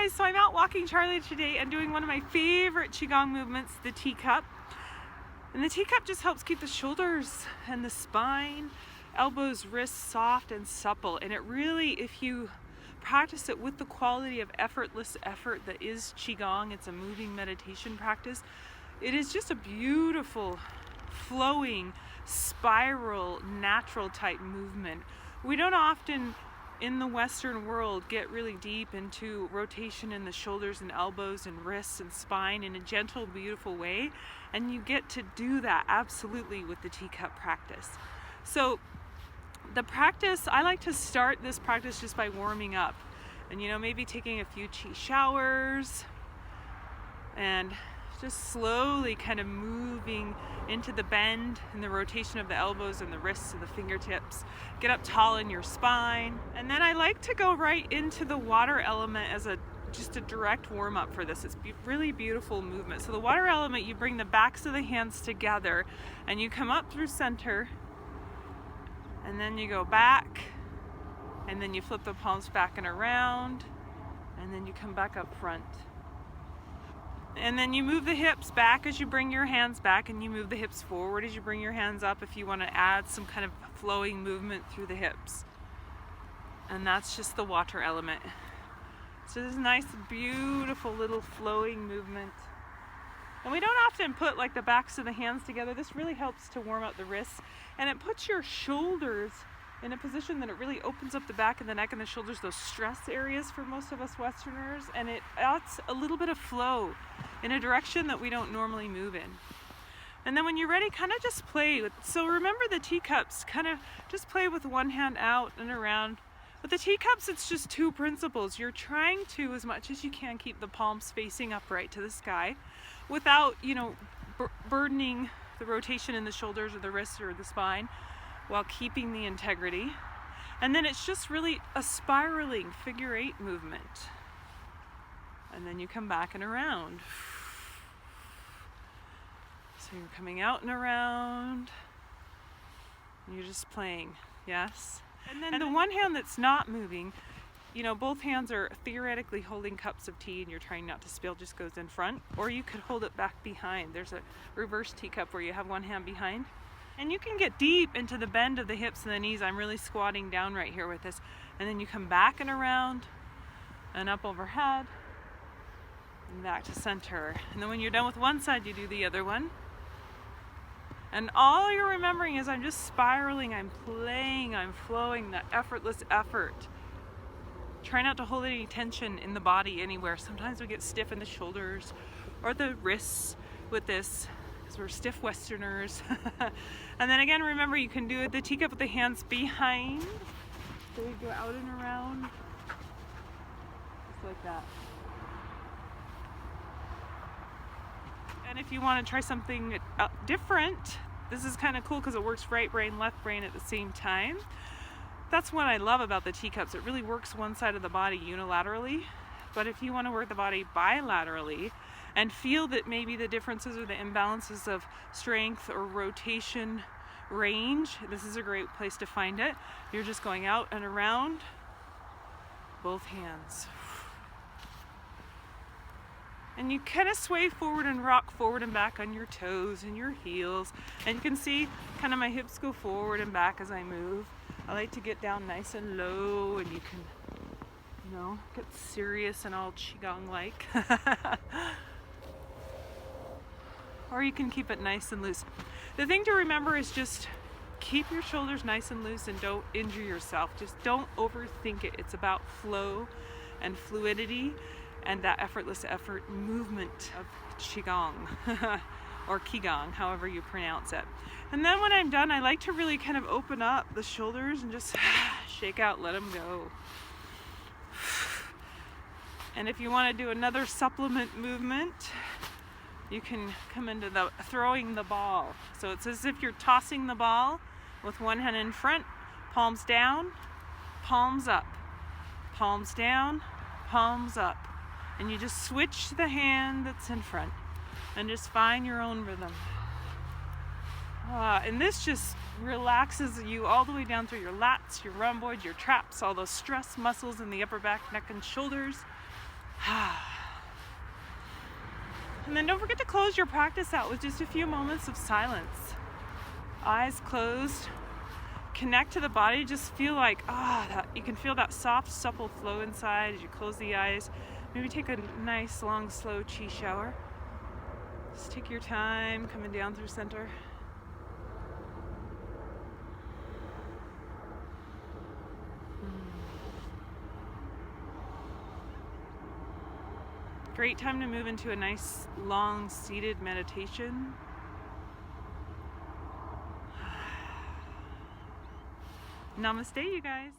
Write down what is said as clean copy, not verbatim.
guys, so I'm out walking Charlie today and doing one of my favorite Qigong movements, the teacup. And the teacup just helps keep the shoulders and the spine, elbows, wrists soft and supple. And it really, if you practice it with the quality of effortless effort that is Qigong, it's a moving meditation practice, it is just a beautiful, flowing, spiral, natural type movement. We don't often in the Western world get really deep into rotation in the shoulders and elbows and wrists and spine in a gentle, beautiful way, and you get to do that absolutely with the teacup practice. So the practice, I like to start this practice just by warming up and maybe taking a few chi showers and just slowly kind of moving into the bend and the rotation of the elbows and the wrists and the fingertips. Get up tall in your spine. And then I like to go right into the water element as just a direct warm up for this. It's really beautiful movement. So the water element, you bring the backs of the hands together and you come up through center and then you go back and then you flip the palms back and around and then you come back up front. And then you move the hips back as you bring your hands back, and you move the hips forward as you bring your hands up if you want to add some kind of flowing movement through the hips. And that's just the water element. So this nice, beautiful little flowing movement. And we don't often put like the backs of the hands together. This really helps to warm up the wrists, and it puts your shoulders in a position that it really opens up the back of the neck and the shoulders, those stress areas for most of us Westerners, and it adds a little bit of flow in a direction that we don't normally move in. And then when you're ready, kind of just play with, so remember the teacups, kind of just play with one hand out and around. With the teacups, it's just two principles. You're trying to, as much as you can, keep the palms facing upright to the sky without, burdening the rotation in the shoulders or the wrists or the spine, while keeping the integrity. And then it's just really a spiraling figure 8 movement. And then you come back and around. So you're coming out and around. And you're just playing, yes? And then the one hand that's not moving, both hands are theoretically holding cups of tea and you're trying not to spill, just goes in front. Or you could hold it back behind. There's a reverse teacup where you have one hand behind. And you can get deep into the bend of the hips and the knees. I'm really squatting down right here with this. And then you come back and around and up overhead and back to center. And then when you're done with one side, you do the other one. And all you're remembering is I'm just spiraling, I'm playing, I'm flowing, that effortless effort. Try not to hold any tension in the body anywhere. Sometimes we get stiff in the shoulders or the wrists with this, because we're stiff Westerners. And then again, remember, you can do the teacup with the hands behind. So we go out and around, just like that. And if you want to try something different, this is kind of cool because it works right brain, left brain at the same time. That's what I love about the teacups. It really works one side of the body unilaterally. But if you want to work the body bilaterally and feel that maybe the differences or the imbalances of strength or rotation range, this is a great place to find it. You're just going out and around, both hands. And you kind of sway forward and rock forward and back on your toes and your heels. And you can see kind of my hips go forward and back as I move. I like to get down nice and low, and you can, get serious and all Qigong-like. Or you can keep it nice and loose. The thing to remember is just keep your shoulders nice and loose and don't injure yourself. Just don't overthink it. It's about flow and fluidity and that effortless effort movement of Qigong or Qigong, however you pronounce it. And then when I'm done, I like to really kind of open up the shoulders and just shake out, let them go. And if you want to do another supplement movement, you can come into the throwing the ball. So it's as if you're tossing the ball with one hand in front, palms down, palms up, palms down, palms up. And you just switch the hand that's in front and just find your own rhythm. And this just relaxes you all the way down through your lats, your rhomboids, your traps, all those stress muscles in the upper back, neck, and shoulders. And then don't forget to close your practice out with just a few moments of silence. Eyes closed. Connect to the body. Just feel like, you can feel that soft, supple flow inside as you close the eyes. Maybe take a nice, long, slow chi shower. Just take your time coming down through center. Great time to move into a nice, long, seated meditation. Namaste, you guys.